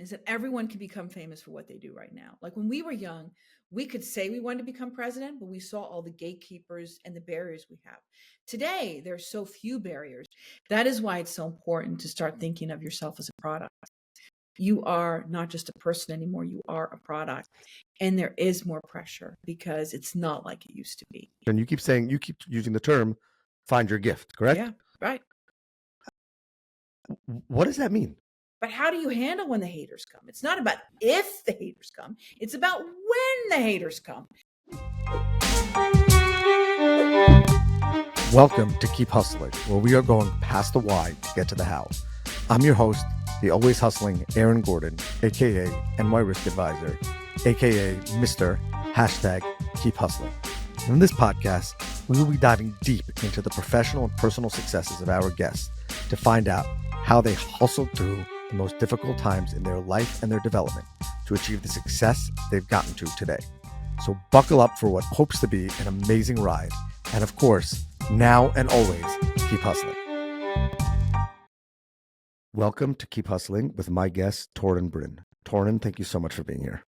is that everyone can become famous for what they do right now. Like when we were young, we could say we wanted to become president, but we saw all the gatekeepers and the barriers we have. Today, there's so few barriers. That is why it's so important to start thinking of yourself as a product. You are not just a person anymore, you are a product. And there is more pressure because it's not like it used to be. And you keep using the term find your gift, correct? Yeah, right. What does that mean? But how do you handle when the haters come? It's not about if the haters come, it's about when the haters come. Welcome to Keep Hustling, where we are going past the why to get to the how. I'm your host, the always hustling Aaron Gordon, aka NY Risk Advisor, aka Mr. #Keep Hustling. In this podcast, we will be diving deep into the professional and personal successes of our guests to find out how they hustled through the most difficult times in their life and their development to achieve the success they've gotten to today. So buckle up for what hopes to be an amazing ride. And of course, now and always, keep hustling. Welcome to Keep Hustling with my guest, Torund Bryhn. Torund, thank you so much for being here.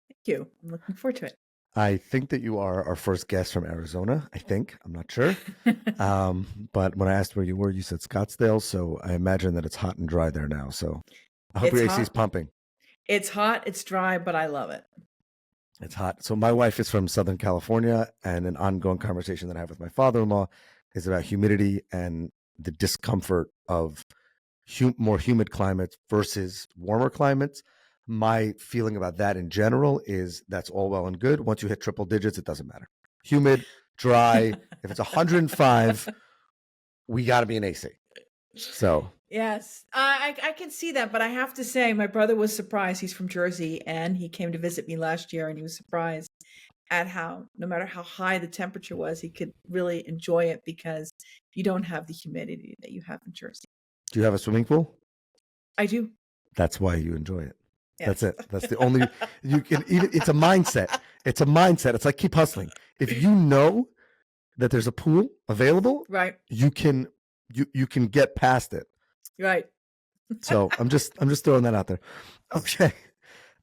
Thank you. I'm looking forward to it. I think that you are our first guest from Arizona. I'm not sure. But when I asked where you were, you said Scottsdale. So I imagine that it's hot and dry there now. So I hope your AC is pumping. It's hot, it's dry, but I love it. It's hot. So my wife is from Southern California, and an ongoing conversation that I have with my father-in-law is about humidity and the discomfort of more humid climates versus warmer climates. My feeling about that in general is that's all well and good. Once you hit triple digits, it doesn't matter. Humid, dry. If it's 105, we got to be in AC. So yes, I can see that. But I have to say, my brother was surprised. He's from Jersey, and he came to visit me last year, and he was surprised at how, no matter how high the temperature was, he could really enjoy it because you don't have the humidity that you have in Jersey. Do you have a swimming pool? I do. That's why you enjoy it. Yes. That's it. That's the only, you can even, it's a mindset. It's a mindset. It's like keep hustling. If you know that there's a pool available, right, you can get past it. Right. So I'm just throwing that out there. Okay.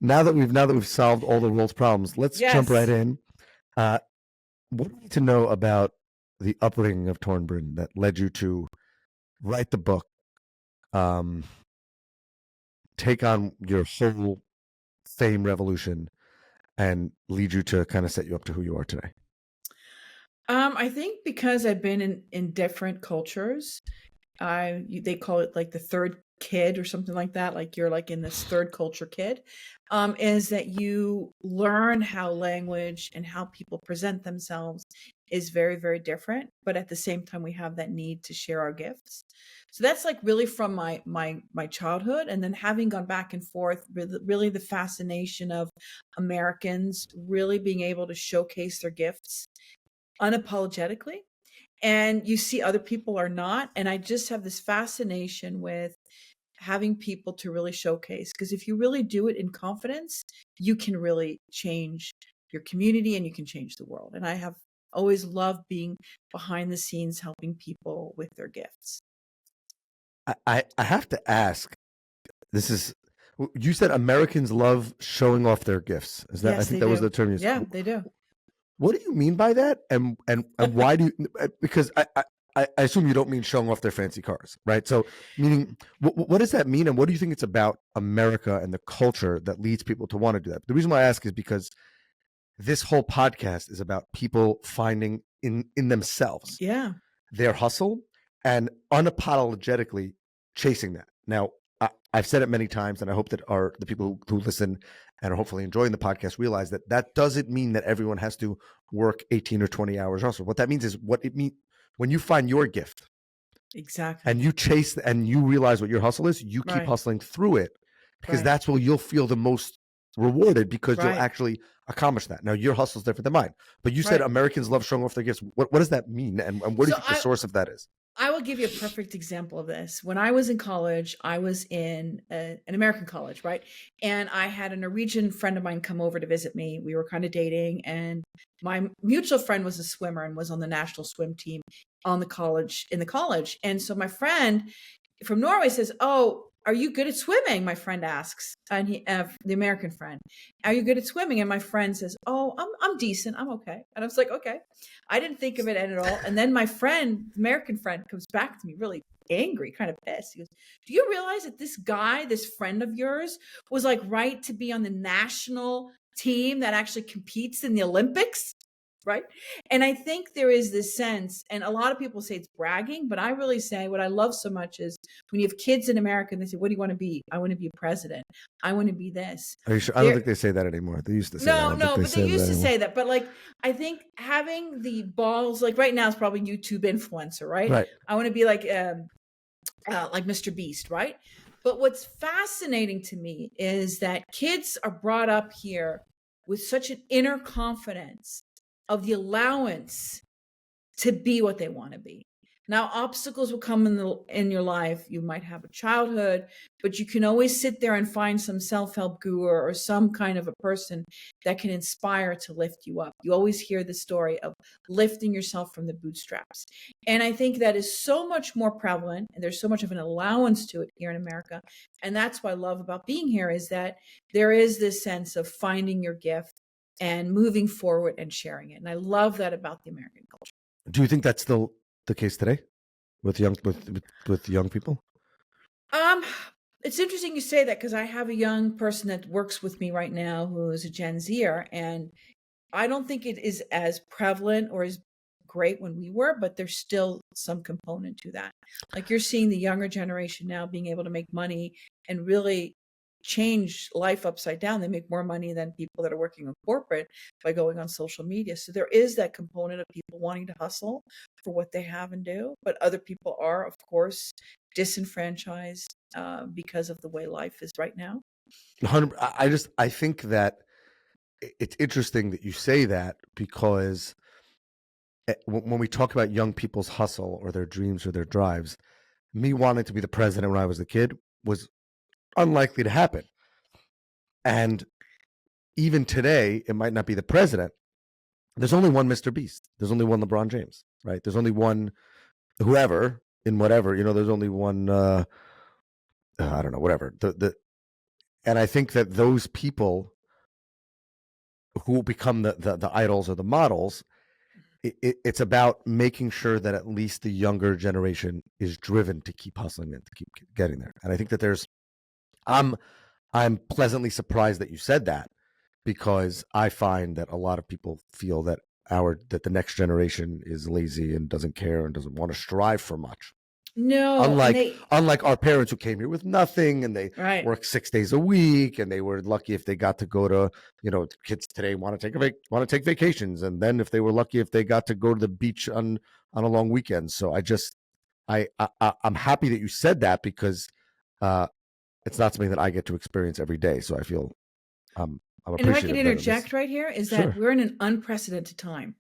Now that we've solved all the world's problems, let's jump right in. What do you need to know about the upbringing of Torund Bryhn that led you to write the book, take on your whole fame revolution, and lead you to kind of set you up to who you are today? I think because I've been in different cultures, they call it like the third kid or something like that. Like you're like in this third culture kid, is that you learn how language and how people present themselves is very, very different. But at the same time, we have that need to share our gifts. So that's like really from my childhood, and then having gone back and forth, really the fascination of Americans really being able to showcase their gifts unapologetically. And you see other people are not. And I just have this fascination with having people to really showcase, because if you really do it in confidence, you can really change your community and you can change the world. And I have always loved being behind the scenes, helping people with their gifts. I have to ask, you said Americans love showing off their gifts. Is that, yes, I think that was the term you said. Yeah, they do. What do you mean by that? And why do you, because I assume you don't mean showing off their fancy cars, right? So meaning, what does that mean? And what do you think it's about America and the culture that leads people to want to do that? The reason why I ask is because this whole podcast is about people finding in themselves their hustle and unapologetically chasing that. Now, I've said it many times, and I hope that the people who listen and are hopefully enjoying the podcast realize that doesn't mean that everyone has to work 18 or 20 hours hustle. What that means is when you find your gift, exactly, and you chase and you realize what your hustle is, you keep hustling through it, because that's where you'll feel the most rewarded, because you'll actually accomplish that. Now, your hustle is different than mine, but you said Americans love showing off their gifts. What does that mean, and what do you think the source of that is? I will give you a perfect example of this. When I was in college, I was in an American college, right? And I had a Norwegian friend of mine come over to visit me. We were kind of dating, and my mutual friend was a swimmer and was on the national swim team in the college. And so my friend from Norway says, "Oh, are you good at swimming? My friend asks, and the American friend, are you good at swimming? And my friend says, oh, I'm decent. I'm okay. And I was like, okay. I didn't think of it at all. And then my friend, the American friend, comes back to me really angry, kind of pissed. He goes, do you realize that this guy, this friend of yours, was like right to be on the national team that actually competes in the Olympics? Right. And I think there is this sense, and a lot of people say it's bragging, but I really say what I love so much is when you have kids in America and they say, what do you want to be? I want to be a president. I want to be this. Are you sure? I don't think they say that anymore. They used to say that. I No, don't think no, but they say used that to anymore. say that. But like, I think having the balls, like right now, it's probably YouTube influencer, right? Right. I want to be like Mr. Beast, right? But what's fascinating to me is that kids are brought up here with such an inner confidence of the allowance to be what they want to be. Now, obstacles will come in your life. You might have a childhood, but you can always sit there and find some self-help guru or some kind of a person that can inspire to lift you up. You always hear the story of lifting yourself from the bootstraps. And I think that is so much more prevalent, and there's so much of an allowance to it here in America. And that's what I love about being here is that there is this sense of finding your gift and moving forward and sharing it. And I love that about the American culture. Do you think that's still the case today with young people? It's interesting you say that because I have a young person that works with me right now who is a Gen Zer, and I don't think it is as prevalent or as great when we were, but there's still some component to that. Like you're seeing the younger generation now being able to make money and really change life upside down. They make more money than people that are working in corporate by going on social media. So there is that component of people wanting to hustle for what they have and do, but other people are, of course, disenfranchised because of the way life is right now. I think that it's interesting that you say that because when we talk about young people's hustle or their dreams or their drives, me wanting to be the president when I was a kid was unlikely to happen. And even today, it might not be the president. There's only one Mr. Beast. There's only one LeBron James, right? There's only one whoever in whatever, there's only one, I don't know, whatever. And I think that those people who become the idols or the models, it's about making sure that at least the younger generation is driven to keep hustling and to keep getting there. And I think that I'm pleasantly surprised that you said that, because I find that a lot of people feel that the next generation is lazy and doesn't care and doesn't want to strive for much. No, unlike our parents who came here with nothing and they right. work 6 days a week and they were lucky if they got to go to, kids today want to take vacations, and then if they were lucky if they got to go to the beach on a long weekend. So I'm happy that you said that, because it's not something that I get to experience every day. So I feel I'm appreciative. And if I can interject right here is that Sure. we're in an unprecedented time.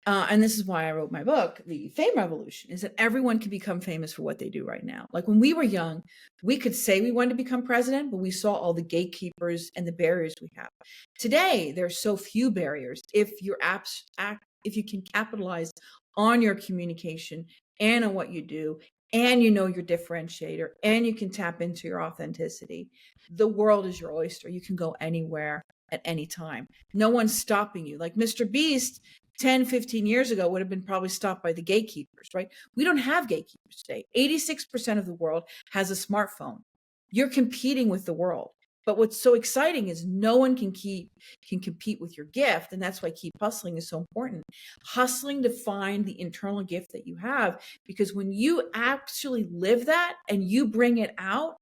And this is why I wrote my book, The Fame Revolution, is that everyone can become famous for what they do right now. Like when we were young, we could say we wanted to become president, but we saw all the gatekeepers and the barriers we have. Today, there's so few barriers. If if you can capitalize on your communication and on what you do, and you know your differentiator, and you can tap into your authenticity, the world is your oyster. You can go anywhere at any time. No one's stopping you. Like Mr. Beast 10, 15 years ago would have been probably stopped by the gatekeepers, right? We don't have gatekeepers today. 86% of the world has a smartphone. You're competing with the world. But what's so exciting is no one can compete with your gift. And that's why keep hustling is so important. Hustling to find the internal gift that you have, because when you actually live that and you bring it out,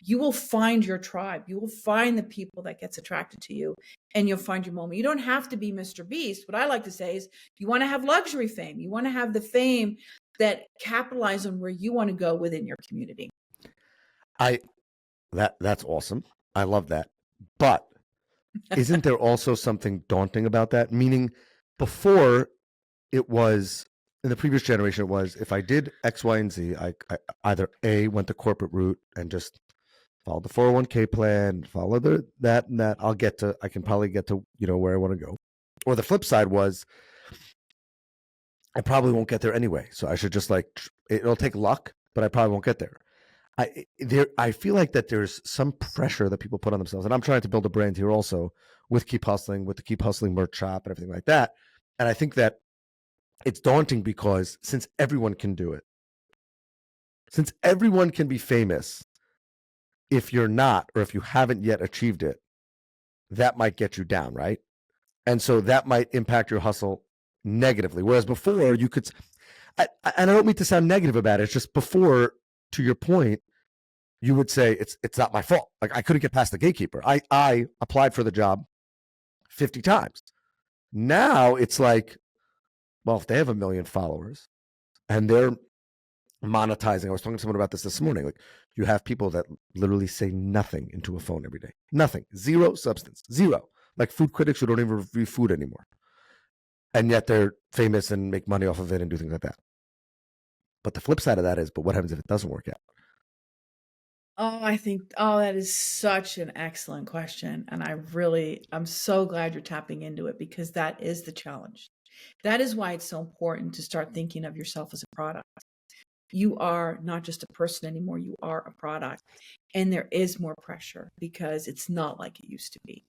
you will find your tribe. You will find the people that gets attracted to you, and you'll find your moment. You don't have to be Mr. Beast. What I like to say is you want to have luxury fame. You want to have the fame that capitalize on where you want to go within your community. That's awesome. I love that. But isn't there also something daunting about that? Meaning before, it was, in the previous generation, it was, if I did X, Y, and Z, I either A, went the corporate route and just follow the 401k plan, follow that and that, I can probably get to, where I want to go. Or the flip side was, I probably won't get there anyway. So I should just it'll take luck, but I probably won't get there. I feel like that there's some pressure that people put on themselves, and I'm trying to build a brand here also with Keep Hustling, with the Keep Hustling merch shop and everything like that. And I think that it's daunting because since everyone can do it, since everyone can be famous, if you're not, or if you haven't yet achieved it, that might get you down, right? And so that might impact your hustle negatively. Whereas before you could, and I don't mean to sound negative about it. It's just before, to your point, you would say it's not my fault. Like I couldn't get past the gatekeeper. I applied for the job 50 times. Now it's like, well, if they have 1 million followers and they're monetizing, I was talking to someone about this morning. Like you have people that literally say nothing into a phone every day. Nothing. Zero substance. Zero. Like food critics who don't even review food anymore. And yet they're famous and make money off of it and do things like that. But the flip side of that is, but what happens if it doesn't work out? That is such an excellent question. And I'm so glad you're tapping into it because that is the challenge. That is why it's so important to start thinking of yourself as a product. You are not just a person anymore, you are a product. And there is more pressure because it's not like it used to be.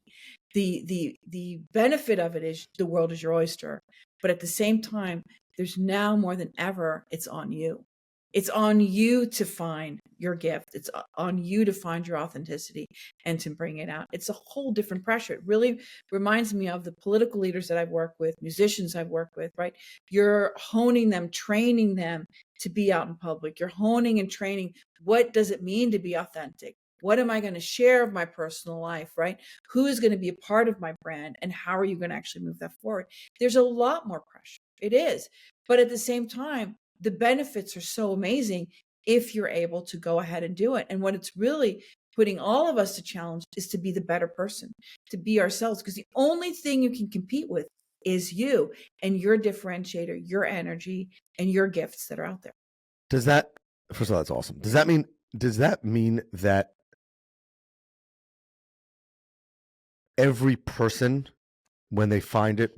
The benefit of it is the world is your oyster. But at the same time, there's now more than ever, it's on you. It's on you to find your gift. It's on you to find your authenticity and to bring it out. It's a whole different pressure. It really reminds me of the political leaders that I've worked with, musicians I've worked with, right? You're honing them, training them to be out in public. You're honing and training. What does it mean to be authentic? What am I going to share of my personal life, right? Who is going to be a part of my brand and how are you going to actually move that forward? There's a lot more pressure. It is. But at the same time, the benefits are so amazing if you're able to go ahead and do it. And what it's really putting all of us to challenge is to be the better person, to be ourselves, because the only thing you can compete with is you and your differentiator, your energy, and your gifts that are out there. Does that, first of all, that's awesome. Does that mean that every person, when they find it,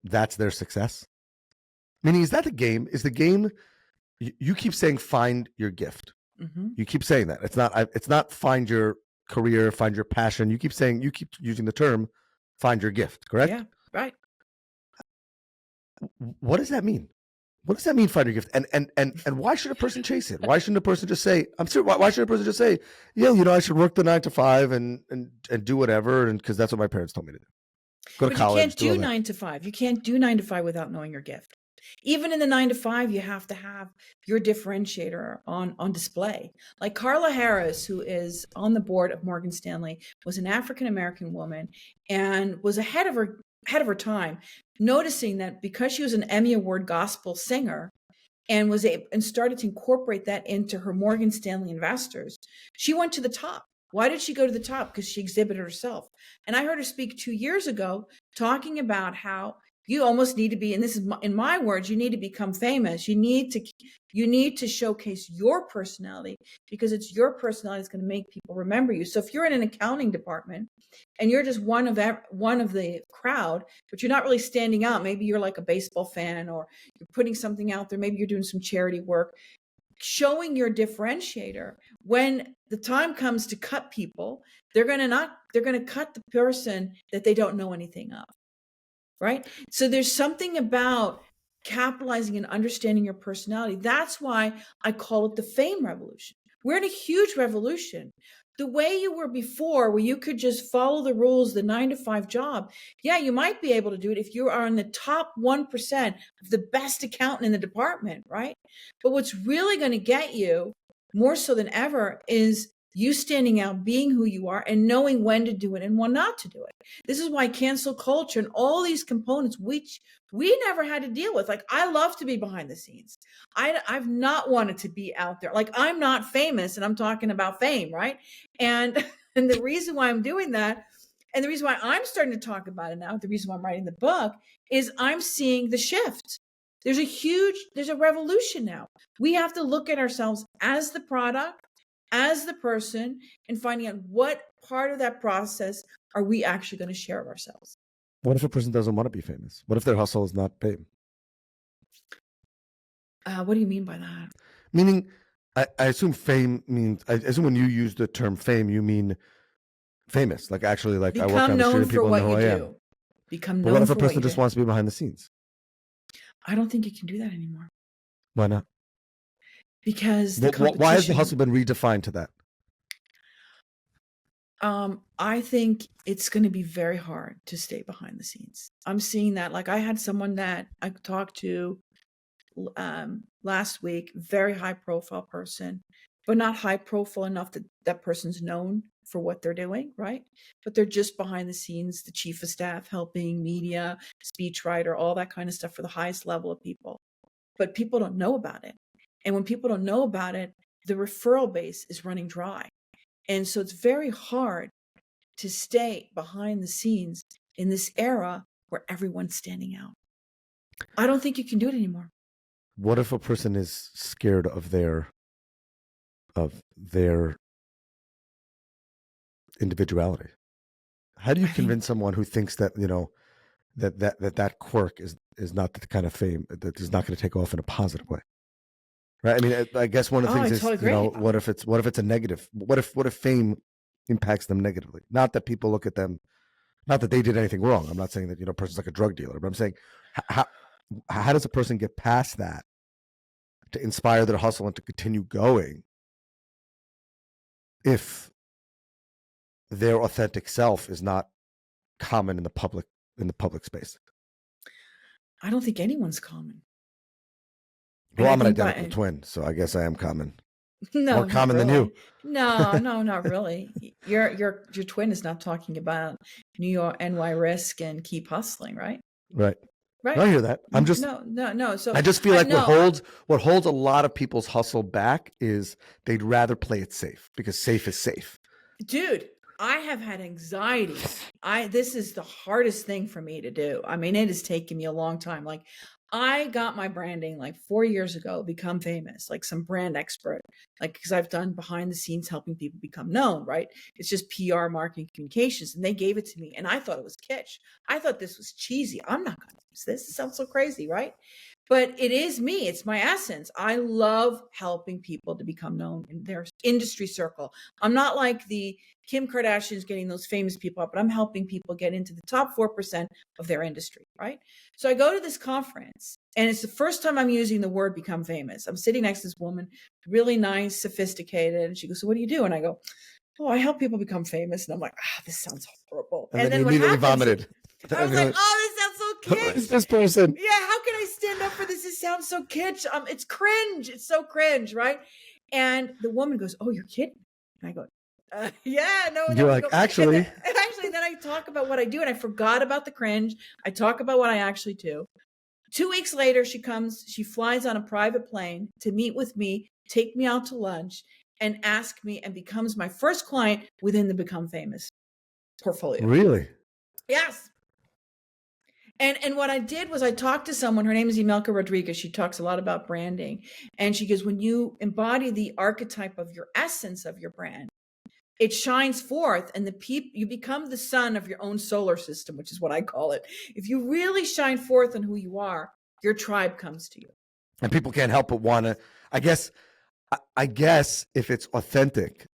that's their success? Meaning, is that the game? Is the game, you keep saying find your gift. Mm-hmm. You keep saying that. It's not find your career, find your passion. You keep using the term find your gift, correct? Yeah, right. What does that mean? What does that mean, find your gift? And why should a person chase it? Why shouldn't a person just say, I'm serious, why should a person just say, yeah, I should work the 9 to 5 and do whatever, and because that's what my parents told me to do. Go to college. You can't do 9 to 5. You can't do 9 to 5 without knowing your gift. Even in the 9 to 5, you have to have your differentiator on display. Like Carla Harris, who is on the board of Morgan Stanley, was an African-American woman and was ahead of her time, noticing that because she was an Emmy Award gospel singer and started to incorporate that into her Morgan Stanley investors, she went to the top. Why did she go to the top? Because she exhibited herself. And I heard her speak 2 years ago talking about how you almost need to be, and this is in my words, you need to become famous. You need to showcase your personality because it's your personality that's going to make people remember you. So if you're in an accounting department and you're just one of the crowd, but you're not really standing out, maybe you're like a baseball fan or you're putting something out there, maybe you're doing some charity work, showing your differentiator. When the time comes to cut people, they're going to cut the person that they don't know anything of. Right? So there's something about capitalizing and understanding your personality. That's why I call it the fame revolution. We're in a huge revolution. The way you were before, where you could just follow the rules, the 9 to 5 job, yeah, you might be able to do it if you are in the top 1% of the best accountant in the department, right? But what's really going to get you more so than ever is you standing out, being who you are, and knowing when to do it and when not to do it. This is why cancel culture and all these components, which we never had to deal with. Like, I love to be behind the scenes. I've not wanted to be out there. Like, I'm not famous, and I'm talking about fame, right? And the reason why I'm doing that, and the reason why I'm starting to talk about it now, the reason why I'm writing the book, is I'm seeing the shift. There's a revolution now. We have to look at ourselves as the product, as the person, and finding out what part of that process are we actually going to share of ourselves. What if a person doesn't want to be famous? What if their hustle is not fame? What do you mean by that? Meaning, I assume fame means, I assume when you use the term fame, you mean famous, like actually, like I walk Become down the street known and for people know what who you I am. do. Become But what known if a for what person you just do. wants to be behind the scenes? I don't think you can do that anymore Why not? because the Why has the hustle competition. been redefined to that? I think it's going to be very hard to stay behind the scenes. I'm seeing that. Like I had someone that I talked to last week, very high profile person, but not high profile enough that that person's known for what they're doing, right? But they're just behind the scenes, the chief of staff, helping media, speechwriter, all that kind of stuff for the highest level of people. But people don't know about it. And when people don't know about it, the referral base is running dry. And so it's very hard to stay behind the scenes in this era where everyone's standing out. I don't think you can do it anymore. What if a person is scared of their individuality? How do you I think, convince someone who thinks that, you know, that quirk is not the kind of fame that is not going to take off in a positive way? Right? I mean, I guess one of the oh, I things is, totally you know, agree. what if it's a negative? What if fame impacts them negatively? Not that people look at them, not that they did anything wrong. I'm not saying that, you know, a person's like a drug dealer, but I'm saying how how does a person get past that to inspire their hustle and to continue going if their authentic self is not common in the public space? I don't think anyone's common. And Well, I I'm an think identical by twin, so I guess I am common. More no, not common than you. really. No, no, not really. Your twin is not talking about New York NY risk and keep hustling, right? Right. No, Right. I hear that. No, no, no. So I just feel I like no, what holds a lot of people's hustle back is they'd rather play it safe because safe is safe. dude, I have had anxiety. This is the hardest thing for me to do. I mean, it has taken me a long time. Like I got my branding like 4 years ago, become famous, like some brand expert, like because I've done behind the scenes helping people become known, right? It's just PR, marketing, communications, and they gave it to me, and I thought it was kitsch. I thought this was cheesy. I'm not going to use this. It sounds so crazy, right? But it is me. It's my essence. I love helping people to become known in their industry circle. I'm not like the Kim Kardashian's getting those famous people up, but I'm helping people get into the top 4% of their industry, right? So I go to this conference, and it's the first time I'm using the word become famous. I'm sitting next to this woman, really nice, sophisticated, and she goes, "So what do you do?" And I go, "Oh, I help people become famous." And I'm like, this sounds horrible. And And then you then what immediately happens is vomited. I was like, "Oh, this sounds so Who is kitsch. this person? Yeah, how can I stand up for this? It sounds so kitsch. It's cringe. It's so cringe, right?" And the woman goes, "Oh, you're kidding." And I go, yeah, no. And then You're we like, go, and then, actually, actually, then I talk about what I do, and I forgot about the cringe. I talk about what I actually do. 2 weeks later, she flies on a private plane to meet with me, take me out to lunch, and ask me, and becomes my first client within the Become Famous portfolio. really? Yes. And what I did was I talked to someone, her name is Imelka Rodriguez. She talks a lot about branding. And she goes, when you embody the archetype of your essence of your brand, it shines forth, and you become the sun of your own solar system, which is what I call it. If you really shine forth on who you are, your tribe comes to you. And people can't help but want to. I guess if it's authentic,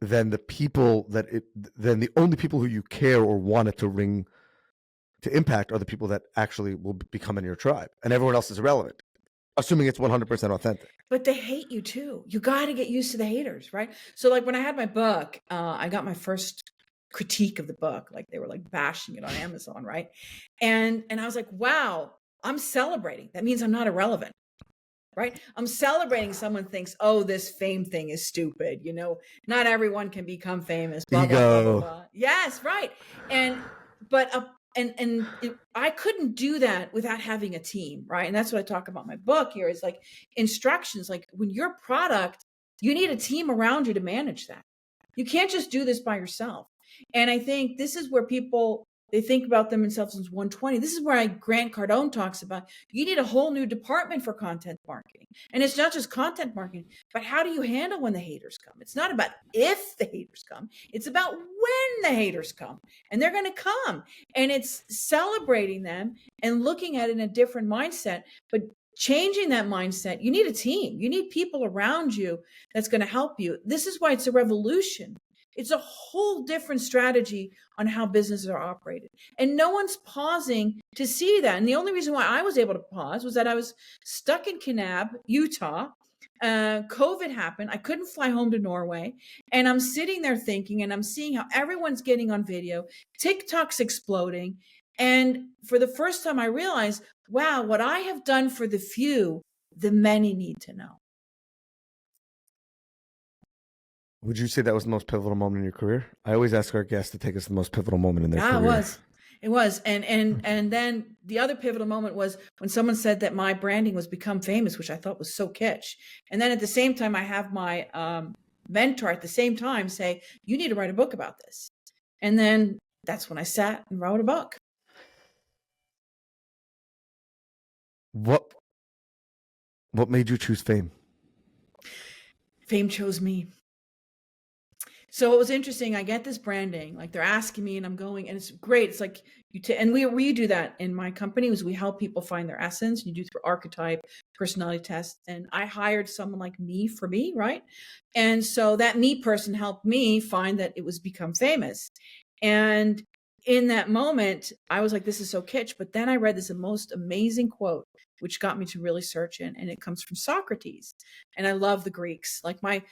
then then the only people who you care or want it to impact are the people that actually will become in your tribe, and everyone else is irrelevant, assuming it's 100% authentic. But they hate you too. You got to get used to the haters, right? So like when I had my book, I got my first critique of the book. Like they were like bashing it on Amazon, right? And I was like, wow, I'm celebrating. That means I'm not irrelevant, right? I'm celebrating someone thinks, oh, this fame thing is stupid. You know, not everyone can become famous, blah, blah, blah, blah, Ego. blah. Yes, right. But I couldn't do that without having a team, right? And that's what I talk about in my book here is like instructions. Like when your product, you need a team around you to manage that. You can't just do this by yourself. And I think this is where they think about themselves as 120. This is where Grant Cardone talks about you need a whole new department for content marketing. And it's not just content marketing, but how do you handle when the haters come? It's not about if the haters come, it's about when the haters come. And they're going to come. And it's celebrating them and looking at it in a different mindset. But changing that mindset, you need a team. You need people around you that's going to help you. This is why it's a revolution. It's a whole different strategy on how businesses are operated. And no one's pausing to see that. And the only reason why I was able to pause was that I was stuck in Kanab, Utah. COVID happened. I couldn't fly home to Norway. And I'm sitting there thinking, and I'm seeing how everyone's getting on video. TikTok's exploding. And for the first time, I realized, wow, what I have done for the few, the many need to know. Would you say that was the most pivotal moment in your career? I always ask our guests to take us to the most pivotal moment in their career. It was. And then the other pivotal moment was when someone said that my branding was become famous, which I thought was so kitsch. And then at the same time, I have my mentor at the same time say, you need to write a book about this. And then that's when I sat and wrote a book. What made you choose fame? Fame chose me. So it was interesting. I get this branding, like they're asking me and I'm going, and it's great. It's like and we do that in my company is we help people find their essence. You do through archetype, personality tests. And I hired someone like me for me, right? And so that me person helped me find that it was become famous. And in that moment, I was like, this is so kitsch. But then I read this most amazing quote, which got me to really search in, and it comes from Socrates. And I love the Greeks. Like my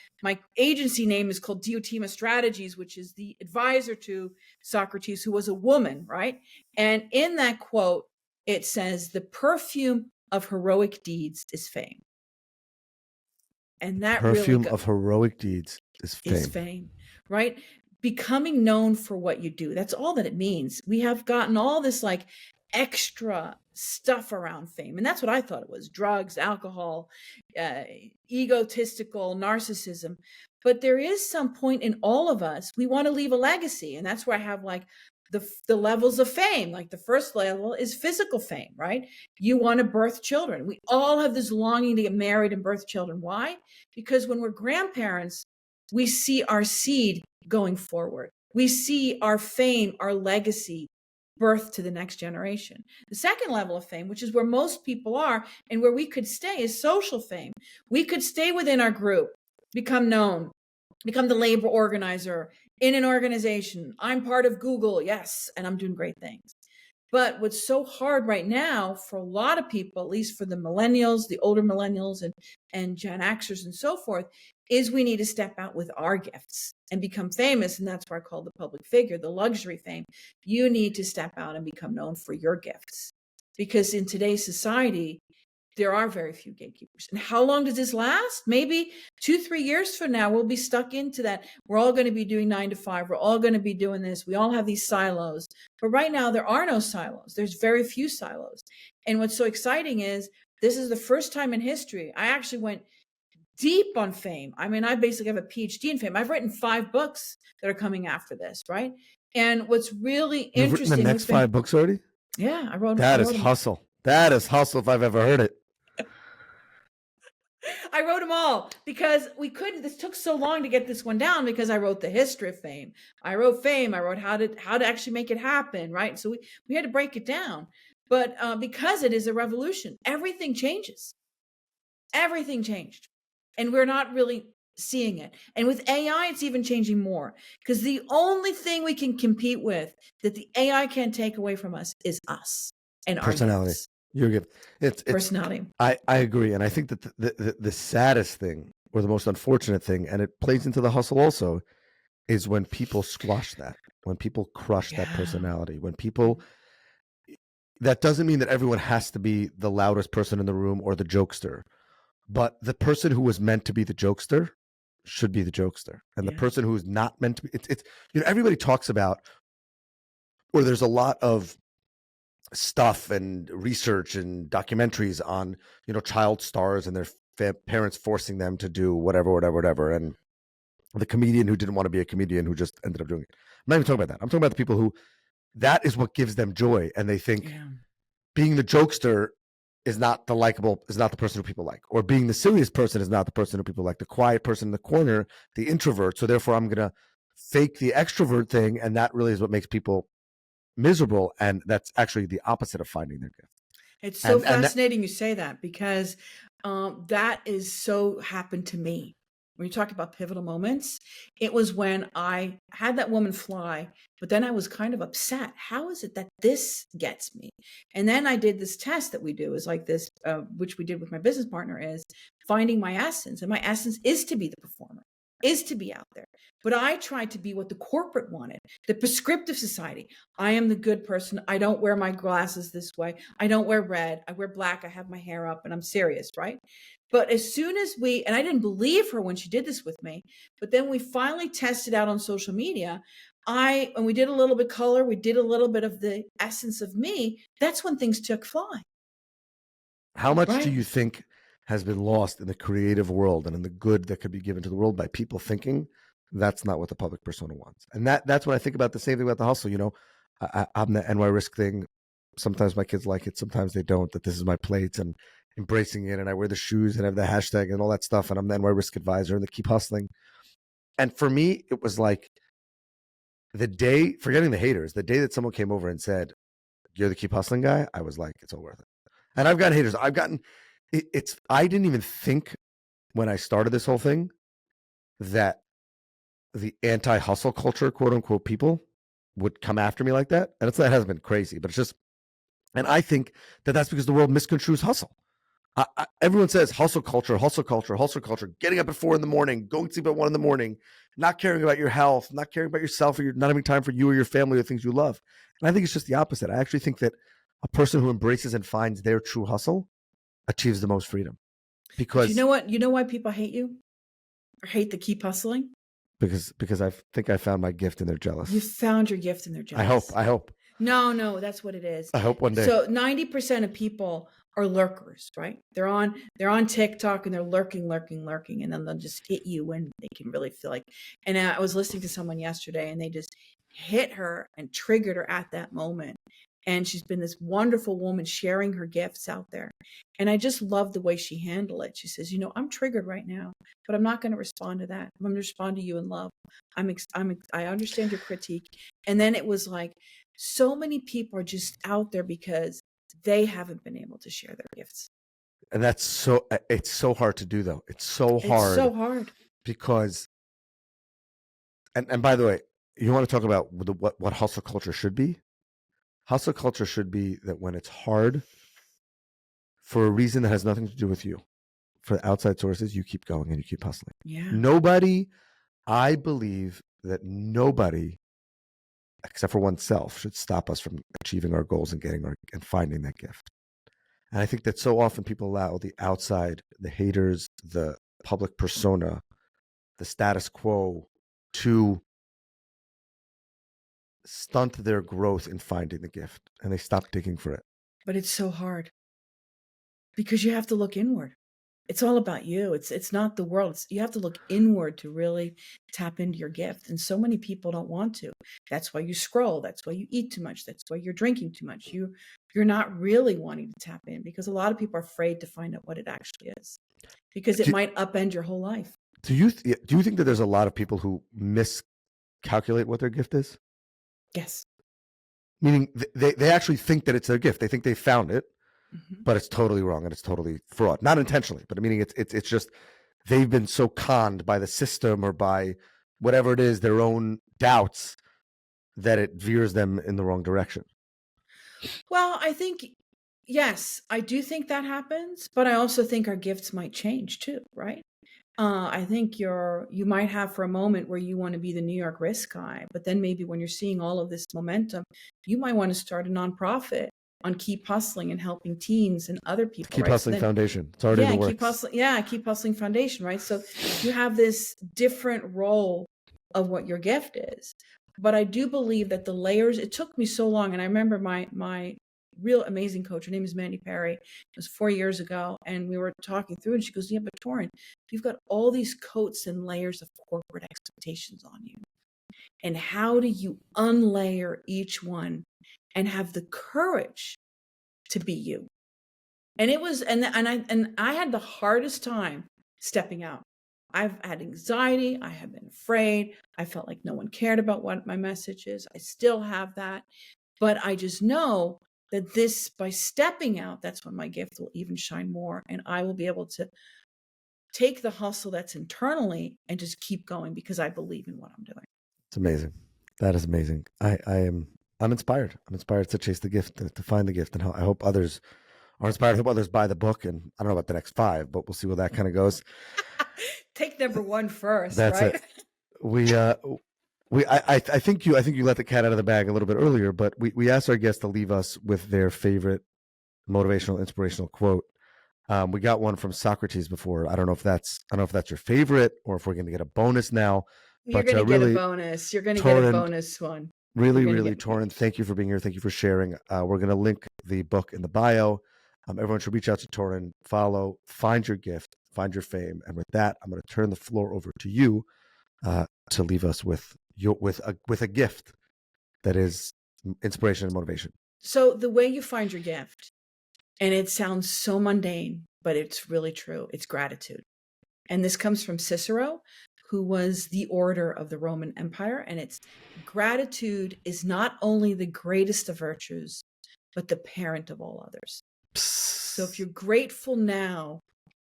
agency name is called Diotima Strategies, which is the advisor to Socrates, who was a woman, right? And in that quote, it says, the perfume of heroic deeds is fame. And that perfume of heroic deeds is fame. Is fame, right? Becoming known for what you do. That's all that it means. We have gotten all this like extra stuff around fame. And that's what I thought it was: drugs, alcohol, egotistical narcissism. But there is some point in all of us, we want to leave a legacy. And that's where I have like the levels of fame. Like the first level is physical fame, right? You want to birth children. We all have this longing to get married and birth children. Why? Because when we're grandparents, we see our seed going forward. We see our fame, our legacy birth to the next generation. The second level of fame, which is where most people are and where we could stay, is social fame. We could stay within our group, become known, become the labor organizer in an organization. I'm part of Google, yes, and I'm doing great things. But what's so hard right now for a lot of people, at least for the millennials, the older millennials and Gen Xers and so forth, is we need to step out with our gifts and become famous. And that's why I call the public figure, the luxury fame. You need to step out and become known for your gifts. Because in today's society, there are very few gatekeepers. And how long does this last? Maybe 2-3 years from now, we'll be stuck into that. We're all going to be doing 9 to 5. We're all going to be doing this. We all have these silos. But right now, there are no silos. There's very few silos. And what's so exciting is this is the first time in history I actually went deep on fame. I mean, I basically have a PhD in fame. I've written 5 books that are coming after this, right? And what's really interesting— You've written the next 5 books already? Yeah, I wrote. That is hustle. That is hustle if I've ever heard it. I wrote them all because this took so long to get this one down because I wrote the history of fame. I wrote fame. I wrote how to actually make it happen, right? So we had to break it down. But because it is a revolution, everything changes. Everything changed. And we're not really seeing it. And with AI, it's even changing more because the only thing we can compete with that the AI can't take away from us is us and personality. Our gifts. Your gift. It's personality. I agree. And I think that the saddest thing or the most unfortunate thing, and it plays into the hustle also, is when people squash that, when people crush that personality, when people— that doesn't mean that everyone has to be the loudest person in the room or the jokester, but the person who was meant to be the jokester should be the jokester. And the person who is not meant to be, it's everybody talks about, or there's a lot of stuff and research and documentaries on, child stars and their parents forcing them to do whatever. And the comedian who didn't want to be a comedian who just ended up doing it. I'm not even talking about that. I'm talking about the people who, that is what gives them joy. And they think being the jokester is not the person who people like, or being the serious person is not the person who people like, the quiet person in the corner, the introvert. So therefore I'm going to fake the extrovert thing. And that really is what makes people miserable. And that's actually the opposite of finding their gift. It's so And that, fascinating you say that because that is so happened to me. When you talk about pivotal moments, it was when I had that woman fly, but then I was kind of upset. How is it that this gets me? And then I did this test that we do is like this, which we did with my business partner, is finding my essence. And my essence is to be the performer, is to be out there. But I tried to be what the corporate wanted, the prescriptive society. I am the good person. I don't wear my glasses this way. I don't wear red. I wear black. I have my hair up and I'm serious, right? But as soon as and I didn't believe her when she did this with me, but then we finally tested out on social media. And we did a little bit color, we did a little bit of the essence of me. That's when things took fly, how much do right? you think has been lost in the creative world and in the good that could be given to the world by people thinking that's not what the public persona wants? And that's what I think about. The same thing about the hustle. I'm the NY Risk thing. Sometimes my kids like it, sometimes they don't. That this is my plate and embracing it, and I wear the shoes and have the hashtag and all that stuff. And I'm the NY Risk advisor and they keep hustling. And for me, it was like the day, forgetting the haters, the day that someone came over and said, "You're the keep hustling guy," I was like, it's all worth it. And I've gotten haters. I didn't even think when I started this whole thing that the anti-hustle culture, quote unquote, people would come after me like that. And that hasn't been crazy, but it's just, and I think that that's because the world misconstrues hustle. Everyone says hustle culture, hustle culture, hustle culture, getting up at 4 a.m, going to sleep at 1 a.m, not caring about your health, not caring about yourself, or you're not having time for you or your family or things you love. And I think it's just the opposite. I actually think that a person who embraces and finds their true hustle achieves the most freedom. But you Because know what? You know why people hate you or hate the keep hustling? because I think I found my gift and they're jealous. You found your gift and they're I jealous. hope. No, that's what it is. I hope one day. So 90% of people are lurkers, right? They're on TikTok and they're lurking, and then they'll just hit you when they can really feel like. And I was listening to someone yesterday, and they just hit her and triggered her at that moment. And she's been this wonderful woman sharing her gifts out there. And I just love the way she handled it. She says, I'm triggered right now, but I'm not going to respond to that. I'm going to respond to you in love. I understand your critique. And then it was like, so many people are just out there because they haven't been able to share their gifts. And it's so hard to do, though. It's so hard because, and by the way, you want to talk about what hustle culture should be? Hustle culture should be that when it's hard, for a reason that has nothing to do with you, for outside sources, you keep going and you keep hustling. Yeah. I believe that nobody, except for oneself, should stop us from achieving our goals and and finding that gift. And I think that so often people allow the outside, the haters, the public persona, the status quo to stunt their growth in finding the gift, and they stop digging for it. But it's so hard because you have to look inward. It's all about you. It's not the world. You have to look inward to really tap into your gift. And so many people don't want to. That's why you scroll. That's why you eat too much. That's why you're drinking too much. You're not really wanting to tap in because a lot of people are afraid to find out what it actually is because it might upend your whole life. Do you think that there's a lot of people who miscalculate what their gift is? Yes. Meaning they actually think that it's their gift. They think they found it, but it's totally wrong and it's totally fraud. Not intentionally, but meaning it's just they've been so conned by the system or by whatever it is, their own doubts, that it veers them in the wrong direction. Well, I think, yes, I do think that happens, but I also think our gifts might change too, right? I think you might have for a moment where you want to be the New York risk guy, but then maybe when you're seeing all of this momentum, you might want to start a nonprofit on keep hustling and helping teens and other people. Keep right? Hustling Foundation. It's already in the works. Keep hustling foundation, right? So you have this different role of what your gift is. But I do believe that the layers, it took me so long. And I remember my real amazing coach, her name is Mandy Perry. It was 4 years ago. And we were talking through and she goes, yeah, but Torund, you've got all these coats and layers of corporate expectations on you. And how do you unlayer each one and have the courage to be you? And it was, and I had the hardest time stepping out. I've had anxiety. I have been afraid. I felt like no one cared about what my message is. I still have that. But I just know that this, by stepping out, that's when my gift will even shine more. And I will be able to take the hustle that's internally and just keep going because I believe in what I'm doing. It's amazing. That is amazing. I'm inspired. I'm inspired to chase the gift, to find the gift. And I hope others are inspired. I hope others buy the book. And I don't know about the next 5, but we'll see where that kind of goes. Take number 1 first. That's right? it. I think you let the cat out of the bag a little bit earlier, but we asked our guests to leave us with their favorite motivational, inspirational quote. We got one from Socrates before. I don't know if that's your favorite or if we're going to get a bonus now. You're going to get a bonus. You're going to get a bonus one. Really, Torund, thank you for being here. Thank you for sharing. We're going to link the book in the bio. Everyone should reach out to Torund, follow, find your gift, find your fame. And with that, I'm going to turn the floor over to you to leave us with a gift that is inspiration and motivation. So the way you find your gift, and it sounds so mundane, but it's really true. It's gratitude. And this comes from Cicero, who was the orator of the Roman Empire. And it's gratitude is not only the greatest of virtues, but the parent of all others. So if you're grateful now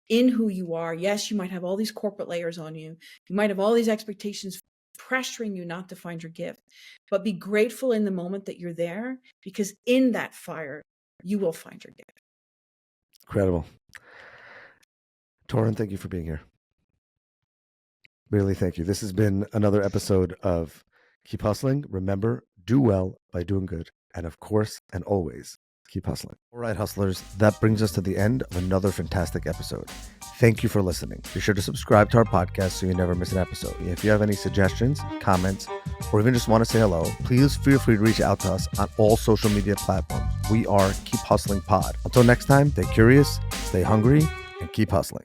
in who you are, yes, you might have all these corporate layers on you. You might have all these expectations pressuring you not to find your gift, but be grateful in the moment that you're there, because in that fire, you will find your gift. Incredible. Torund, thank you for being here. Really, thank you. This has been another episode of Keep Hustling. Remember, do well by doing good. And of course, and always, keep hustling. All right, hustlers, that brings us to the end of another fantastic episode. Thank you for listening. Be sure to subscribe to our podcast so you never miss an episode. If you have any suggestions, comments, or even just want to say hello, please feel free to reach out to us on all social media platforms. We are Keep Hustling Pod. Until next time, stay curious, stay hungry, and keep hustling.